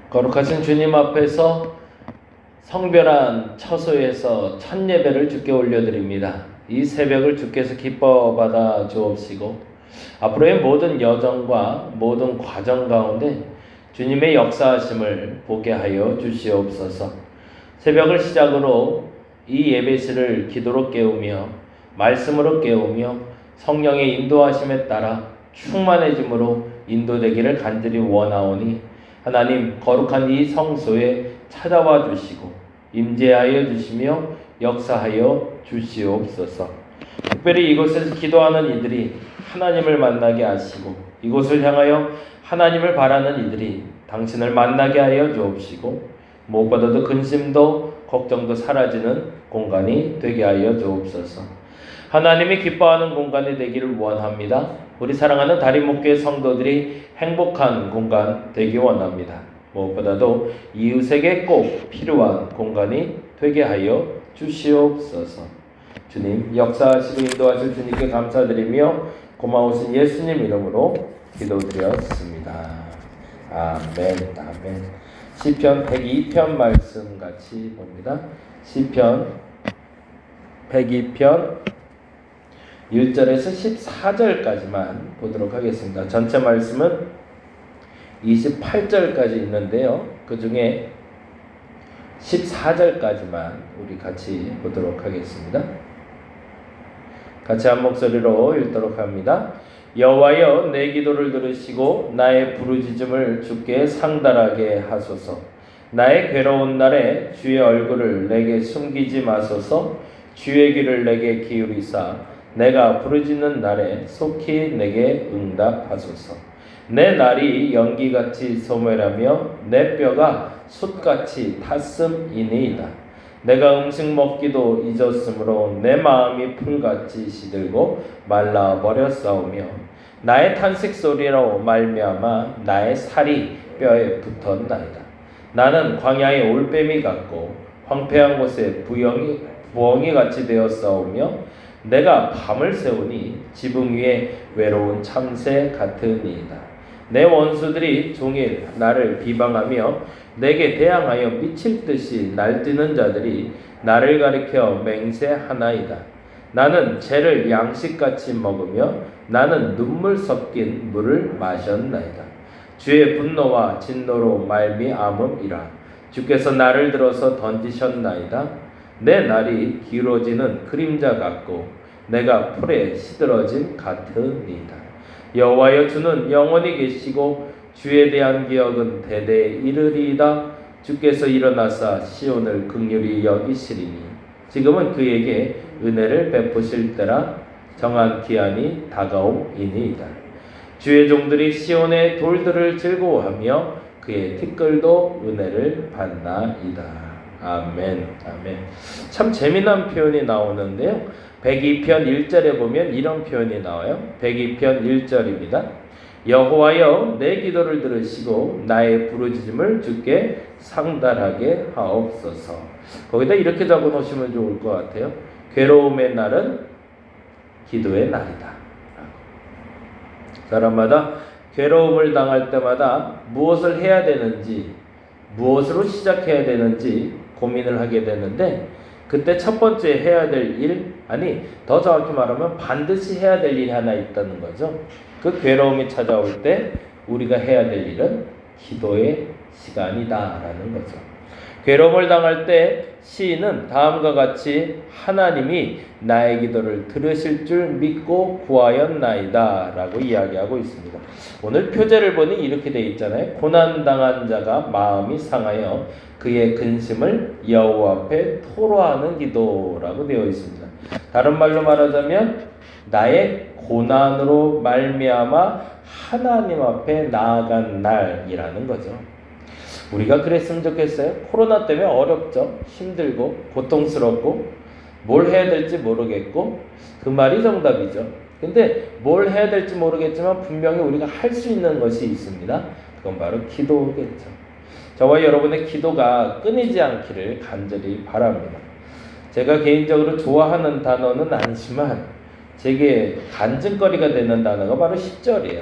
거룩하신 주님 앞에서 성별한 처소에서 첫 예배를 주께 올려드립니다. 이 새벽을 주께서 기뻐 받아 주옵시고 앞으로의 모든 여정과 모든 과정 가운데 주님의 역사하심을 보게 하여 주시옵소서. 새벽을 시작으로 이 예배실을 기도로 깨우며 말씀으로 깨우며 성령의 인도하심에 따라 충만해짐으로 인도되기를 간절히 원하오니 하나님 거룩한 이 성소에 찾아와 주시고 임재하여 주시며 역사하여 주시옵소서. 특별히 이곳에서 기도하는 이들이 하나님을 만나게 하시고 이곳을 향하여 하나님을 바라는 이들이 당신을 만나게 하여 주옵시고 무엇보다도 근심도 걱정도 사라지는 공간이 되게 하여 주옵소서. 하나님이 기뻐하는 공간이 되기를 원합니다. 우리 사랑하는 다림목교회 성도들이 행복한 공간 되기 원합니다. 무엇보다도 이웃에게 꼭 필요한 공간이 되게 하여 주시옵소서. 주님 역사하시고 인도하실 주님께 감사드리며 고마우신 예수님 이름으로 기도드렸습니다. 아멘. 아멘. 시편 102편 말씀 같이 봅니다. 시편 102편 1절에서 14절까지만 보도록 하겠습니다. 전체 말씀은 28절까지 있는데요. 그 중에 14절까지만 우리 같이 보도록 하겠습니다. 같이 한 목소리로 읽도록 합니다. 여호와여 내 기도를 들으시고 나의 부르짖음을 주께 상달하게 하소서. 나의 괴로운 날에 주의 얼굴을 내게 숨기지 마소서. 주의 귀를 내게 기울이사 내가 부르짖는 날에 속히 내게 응답하소서. 내 날이 연기같이 소멸하며 내 뼈가 숯같이 탔음이니이다. 내가 음식 먹기도 잊었으므로 내 마음이 풀같이 시들고 말라버렸사오며 나의 탄식 소리로 말미암아 나의 살이 뼈에 붙었나이다. 나는 광야의 올빼미 같고 황폐한 곳에 부엉이같이 되었사오며 내가 밤을 새우니 지붕 위에 외로운 참새 같으니이다. 내 원수들이 종일 나를 비방하며 내게 대항하여 미칠 듯이 날뛰는 자들이 나를 가리켜 맹세하나이다. 나는 죄를 양식같이 먹으며 나는 눈물 섞인 물을 마셨나이다. 주의 분노와 진노로 말미암음이라. 주께서 나를 들어서 던지셨나이다. 내 날이 길어지는 그림자 같고 내가 풀에 시들어짐 같으니이다. 여호와여 주는 영원히 계시고 주에 대한 기억은 대대에 이르리이다. 주께서 일어나사 시온을 긍휼히 여기시리니 지금은 그에게 은혜를 베푸실 때라. 정한 기한이 다가옴이니이다. 주의 종들이 시온의 돌들을 즐거워하며 그의 티끌도 은혜를 받나이다. 아멘. 아멘. 참 재미난 표현이 나오는데요. 102편 1절에 보면 이런 표현이 나와요. 102편 1절입니다. 여호와여 내 기도를 들으시고 나의 부르짖음을 주께 상달하게 하옵소서. 거기다 이렇게 적어 놓으시면 좋을 것 같아요. 괴로움의 날은 기도의 날이다. 사람마다 괴로움을 당할 때마다 무엇을 해야 되는지, 무엇으로 시작해야 되는지 고민을 하게 되는데 그때 첫 번째 해야 될 일, 아니 더 정확히 말하면 반드시 해야 될 일이 하나 있다는 거죠. 그 괴로움이 찾아올 때 우리가 해야 될 일은 기도의 시간이다라는 거죠. 괴로움을 당할 때 시인은 다음과 같이 하나님이 나의 기도를 들으실 줄 믿고 구하였나이다 라고 이야기하고 있습니다. 오늘 표제를 보니 이렇게 되어 있잖아요. 고난당한 자가 마음이 상하여 그의 근심을 여호와 앞에 토로하는 기도라고 되어 있습니다. 다른 말로 말하자면 나의 고난으로 말미암아 하나님 앞에 나아간 날이라는 거죠. 우리가 그랬으면 좋겠어요. 코로나 때문에 어렵죠. 힘들고 고통스럽고 뭘 해야 될지 모르겠고 그 말이 정답이죠. 근데 뭘 해야 될지 모르겠지만 분명히 우리가 할 수 있는 것이 있습니다. 그건 바로 기도겠죠. 저와 여러분의 기도가 끊이지 않기를 간절히 바랍니다. 제가 개인적으로 좋아하는 단어는 아니지만 제게 간증거리가 되는 단어가 바로 10절이에요.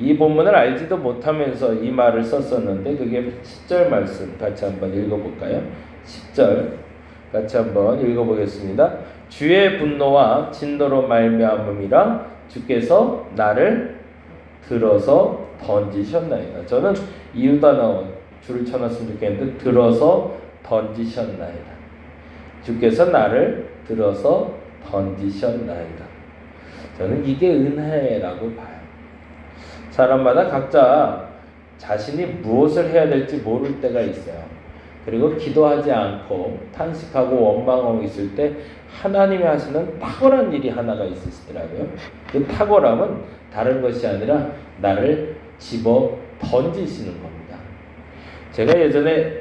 이 본문을 알지도 못하면서 이 말을 썼었는데 그게 10절 말씀 같이 한번 읽어볼까요? 10절 같이 한번 읽어보겠습니다. 주의 분노와 진노로 말미암음이라 주께서 나를 들어서 던지셨나이다. 저는 이유 단어 줄을 쳐놨으면 좋겠는데 들어서 던지셨나이다. 주께서 나를 들어서 던지셨나이다. 저는 이게 은혜라고 봐요. 사람마다 각자 자신이 무엇을 해야 될지 모를 때가 있어요. 그리고 기도하지 않고 탄식하고 원망하고 있을 때 하나님이 하시는 탁월한 일이 하나가 있으시더라고요. 그 탁월함은 다른 것이 아니라 나를 집어 던지시는 겁니다. 제가 예전에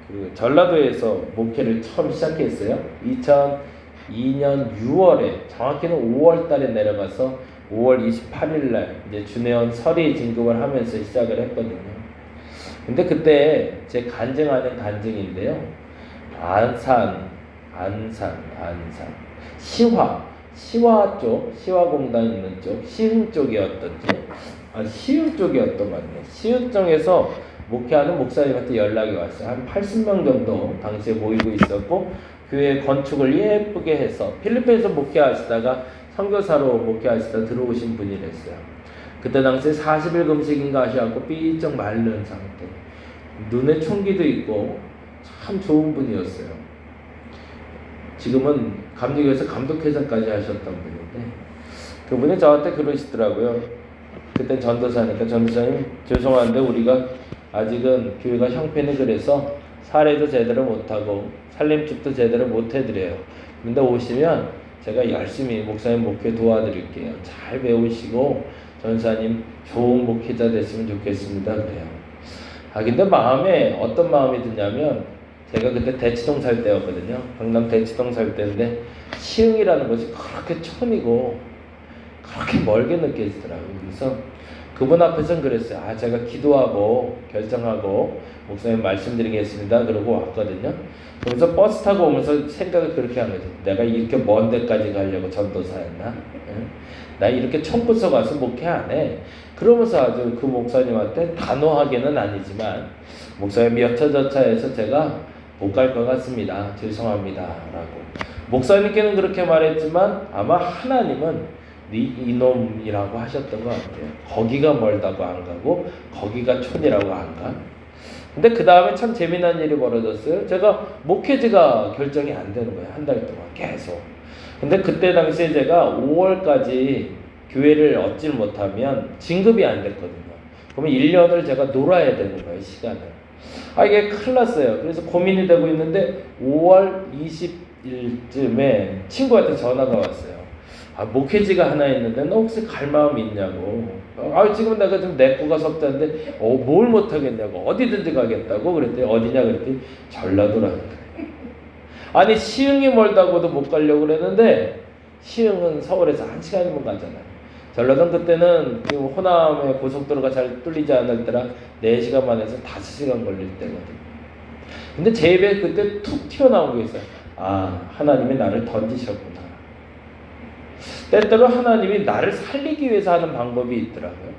그 전라도에서 목회를 처음 시작했어요. 2002년 6월에 정확히는 5월 달에 내려가서 5월 28일 날 이제 준회원 설의 진급을 하면서 시작을 했거든요. 근데 그때 제 간증 아닌 간증인데요. 안산 시화 쪽, 시화공단 있는 쪽, 시흥 쪽이었던지, 시흥 쪽이었던 것 같네요. 시흥 쪽에서 목회하는 목사님한테 연락이 왔어요. 한 80명 정도 당시에 모이고 있었고, 교회 건축을 예쁘게 해서 필리핀에서 목회하시다가 선교사로 목회하시다 들어오신 분이랬어요. 그때 당시에 40일 금식인가 하셔갖고 삐쩍 마른 상태, 눈에 총기도 있고 참 좋은 분이었어요. 지금은 감리교에서 감독회장까지 하셨던 분인데 그분이 저한테 그러시더라고요. 그때 전도사니까 전도사님 죄송한데 우리가 아직은 교회가 형편이 그래서 사례도 제대로 못하고 살림집도 제대로 못 해드려요. 근데 오시면 제가 열심히 목사님 목회 도와드릴게요. 잘 배우시고 전사님 좋은 목회자 됐으면 좋겠습니다. 그래요. 근데 마음에 어떤 마음이 드냐면 제가 그때 대치동 살 때였거든요. 강남 대치동 살 때인데 시흥이라는 것이 그렇게 촌이고 그렇게 멀게 느껴지더라고요. 그래서 그분 앞에서는 그랬어요. 제가 기도하고 결정하고 목사님 말씀드리겠습니다. 그러고 왔거든요. 그래서 버스 타고 오면서 생각을 그렇게 한 거죠. 내가 이렇게 먼 데까지 가려고 전도사였나? 나 이렇게 촌부서 가서 목회 안 해. 그러면서 아주 그 목사님한테 단호하게는 아니지만 목사님 여차저차해서 제가 못 갈 것 같습니다. 죄송합니다. 라고. 목사님께는 그렇게 말했지만 아마 하나님은 네 이놈이라고 하셨던 것 같아요. 거기가 멀다고 안 가고 거기가 촌이라고 안 가. 근데 그 다음에 참 재미난 일이 벌어졌어요. 제가 목회지가 결정이 안 되는 거예요. 한 달 동안 계속. 근데 그때 당시에 제가 5월까지 교회를 얻질 못하면 진급이 안 됐거든요. 그러면 1년을 제가 놀아야 되는 거예요. 시간을. 이게 큰일 났어요. 그래서 고민이 되고 있는데 5월 20일쯤에 친구한테 전화가 왔어요. 목회지가 하나 있는데 너 혹시 갈 마음이 있냐고. 지금 내가 좀 내꾸가 석자인데 뭘 못하겠냐고. 어디든지 가겠다고. 그랬더니 어디냐 그랬더니 전라도라는 거예요. 시흥이 멀다고도 못 가려고 그랬는데 시흥은 서울에서 1시간이면 가잖아요. 전라도는 그때는 호남의 고속도로가 잘 뚫리지 않을 때라 4시간 만에서 5시간 걸릴 때거든요. 근데 제 입에 그때 툭 튀어나온 게 있어요. 하나님이 나를 던지셨구나. 때때로 하나님이 나를 살리기 위해서 하는 방법이 있더라고요.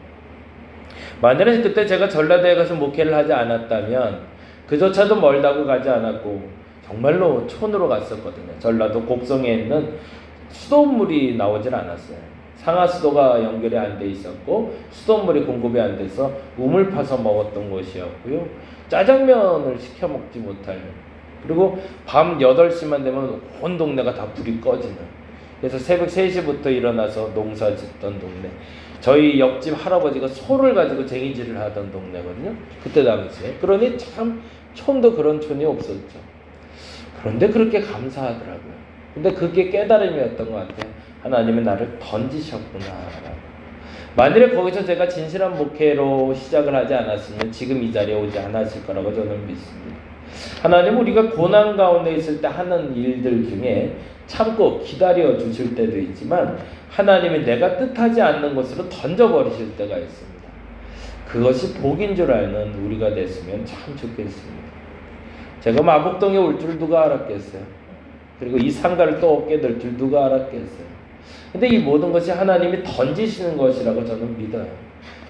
만약에 그때 제가 전라도에 가서 목회를 하지 않았다면 그조차도 멀다고 가지 않았고 정말로 촌으로 갔었거든요. 전라도 곡성에 있는 수돗물이 나오질 않았어요. 상하수도가 연결이 안 돼 있었고 수돗물이 공급이 안 돼서 우물 파서 먹었던 곳이었고요. 짜장면을 시켜 먹지 못할, 그리고 밤 8시만 되면 온 동네가 다 불이 꺼지는, 그래서 새벽 3시부터 일어나서 농사 짓던 동네. 저희 옆집 할아버지가 소를 가지고 쟁이질을 하던 동네거든요. 그때 당시에. 그러니 참 촌도 그런 촌이 없었죠. 그런데 그렇게 감사하더라고요. 근데 그게 깨달음이었던 것 같아요. 하나님은 나를 던지셨구나. 만일에 거기서 제가 진실한 목회로 시작을 하지 않았으면 지금 이 자리에 오지 않았을 거라고 저는 믿습니다. 하나님은 우리가 고난 가운데 있을 때 하는 일들 중에 참고 기다려 주실 때도 있지만 하나님이 내가 뜻하지 않는 것으로 던져버리실 때가 있습니다. 그것이 복인 줄 아는 우리가 됐으면 참 좋겠습니다. 제가 마곡동에 올 줄 누가 알았겠어요? 그리고 이 상가를 또 얻게 될 줄 누가 알았겠어요? 근데 이 모든 것이 하나님이 던지시는 것이라고 저는 믿어요.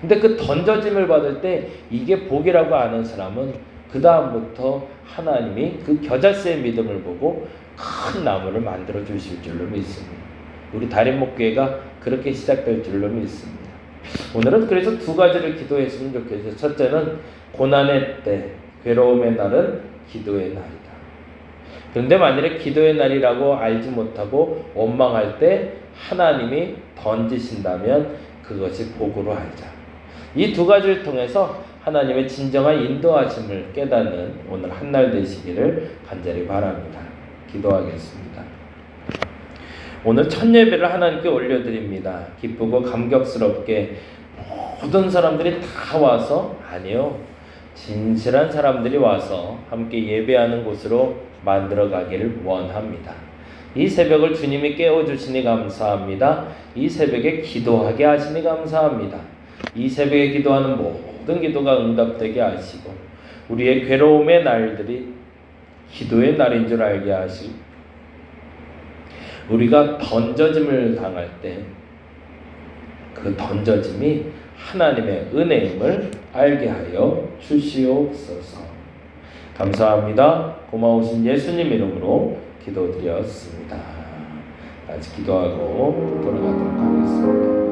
근데 그 던져짐을 받을 때 이게 복이라고 아는 사람은 그 다음부터 하나님이 그 겨자씨의 믿음을 보고 큰 나무를 만들어 주실 줄로 믿습니다. 우리 다림목교회가 그렇게 시작될 줄로 믿습니다. 오늘은 그래서 두 가지를 기도했으면 좋겠어요. 첫째는 고난의 때, 괴로움의 날은 기도의 날이다. 그런데 만일에 기도의 날이라고 알지 못하고 원망할 때 하나님이 던지신다면 그것이 복으로 알자. 이 두 가지를 통해서 하나님의 진정한 인도하심을 깨닫는 오늘 한날 되시기를 간절히 바랍니다. 기도하겠습니다. 오늘 첫 예배를 하나님께 올려드립니다. 기쁘고 감격스럽게 모든 사람들이 다 와서, 아니요, 진실한 사람들이 와서 함께 예배하는 곳으로 만들어 가기를 원합니다. 이 새벽을 주님이 깨워주시니 감사합니다. 이 새벽에 기도하게 하시니 감사합니다. 이 새벽에 기도하는 모든 기도가 응답되게 하시고 우리의 괴로움의 날들이 기도의 날인 줄 알게 하시고 우리가 던져짐을 당할 때 그 던져짐이 하나님의 은혜임을 알게 하여 주시옵소서. 감사합니다. 고마우신 예수님 이름으로 기도드렸습니다. 아직 기도하고 돌아가도록 하겠습니다.